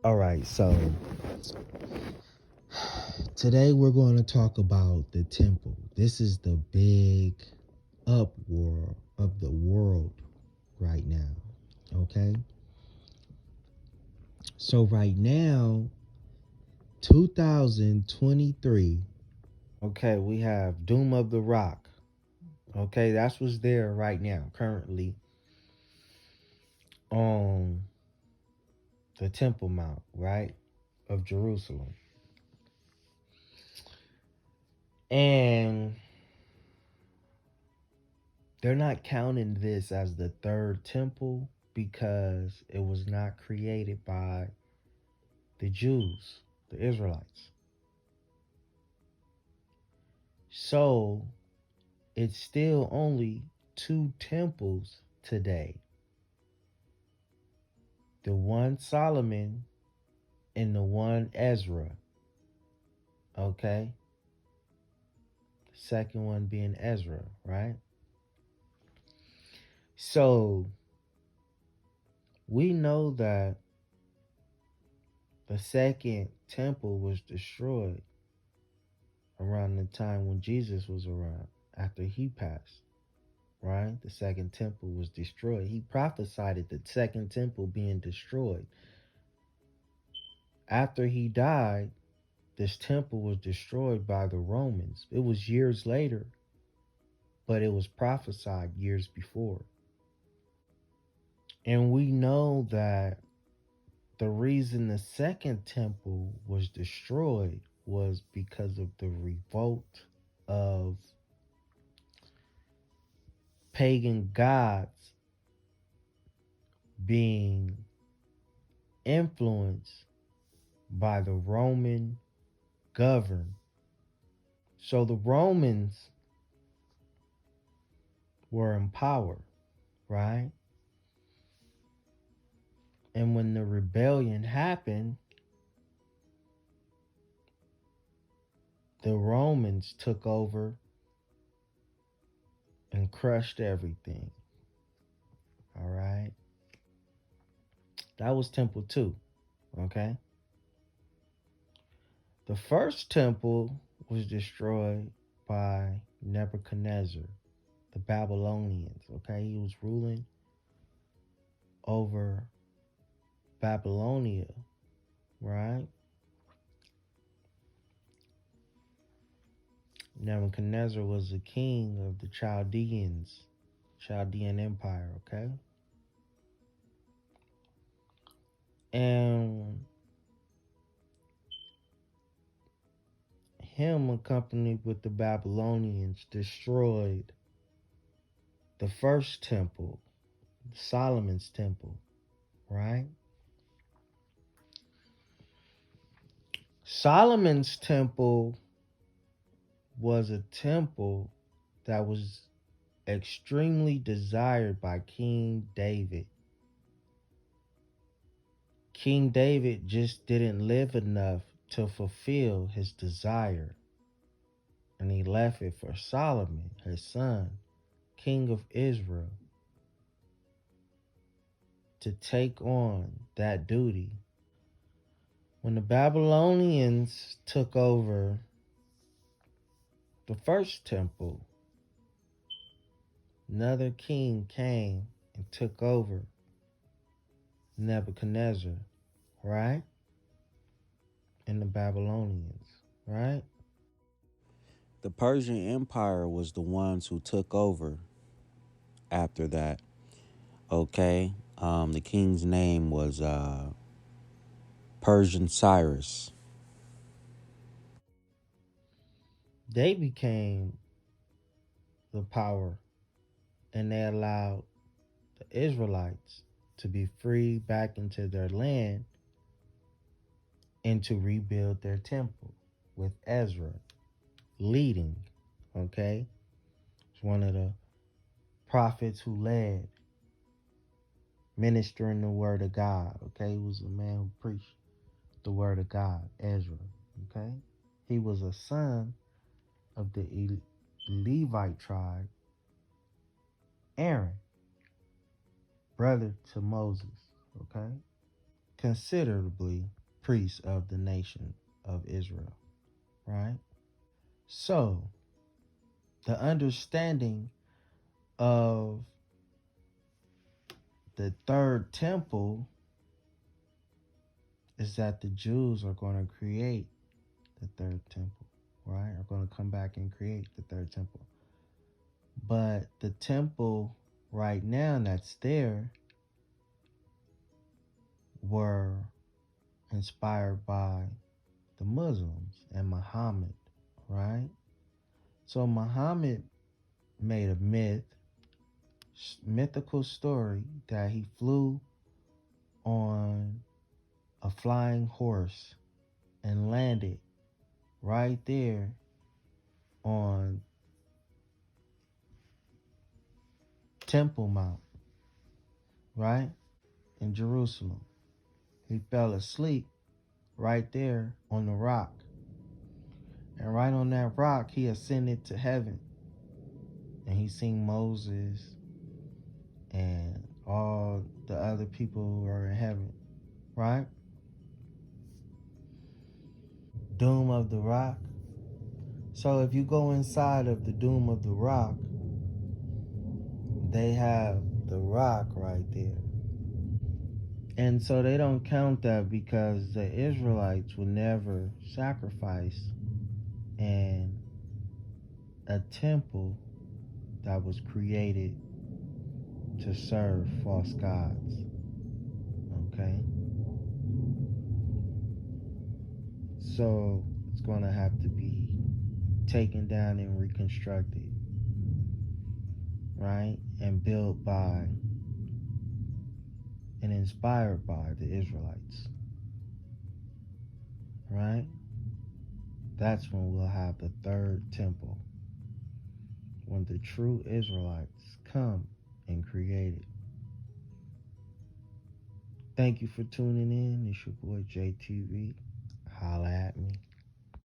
All right, so today we're going to talk about the temple. This is the big uproar of the world right now. Okay, so right now, 2023. Okay, we have Doom of the Rock. Okay, that's what's there right now, currently on the Temple Mount, right, of Jerusalem. And they're not counting this as the third temple because it was not created by the Jews, the Israelites. So it's still only two temples today, the one Solomon and the one Ezra. Okay, the second one being Ezra, right? So we know that the second temple was destroyed around the time when Jesus was around, after he passed, right? The second temple was destroyed. He prophesied the second temple being destroyed. After he died, this temple was destroyed by the Romans. It was years later, but it was prophesied years before. And we know that the reason the second temple was destroyed was because of the revolt of pagan gods being influenced by the Roman govern. So the Romans were in power, right? And when the rebellion happened, the Romans took over and crushed everything. All right. That was Temple 2. Okay. The first temple was destroyed by Nebuchadnezzar, the Babylonians. Okay. He was ruling over Babylonia, right? Nebuchadnezzar was the king of the Chaldean Empire, okay? And him, accompanied with the Babylonians, destroyed the first temple, Solomon's temple, right? Solomon's temple was a temple that was extremely desired by King David. King David just didn't live enough to fulfill his desire, and he left it for Solomon, his son, king of Israel, to take on that duty. When the Babylonians took over the first temple, another king came and took over Nebuchadnezzar, right? And the Babylonians, right? The Persian Empire was the ones who took over after that. Okay. The king's name was Persian Cyrus. They became the power, and they allowed the Israelites to be free back into their land and to rebuild their temple with Ezra leading. Okay. It's one of the prophets who led ministering the word of God. Okay. He was a man who preached the word of God, Ezra. Okay. He was a son of the Levite tribe, Aaron, brother to Moses. Okay. considerably priests of the nation of Israel, right? So, the understanding of the third temple is that the Jews are going to create the third temple, right? Are going to come back and create the third temple. But the temple right now that's there were inspired by the Muslims and Muhammad, right? So Muhammad made a mythical story that he flew on a flying horse and landed right there on Temple Mount, right? In Jerusalem. He fell asleep right there on the rock. And right on that rock, he ascended to heaven. And he seen Moses and all the other people who are in heaven, right? Dome of the Rock. So if you go inside of the Dome of the Rock, they have the rock right there. And so they don't count that because the Israelites would never sacrifice in a temple that was created to serve false gods. Okay? So it's going to have to be taken down and reconstructed, right? And built by and inspired by the Israelites, right? That's when we'll have the third temple, when the true Israelites come and create it. Thank you for tuning in. It's your boy JTV. Holla at me.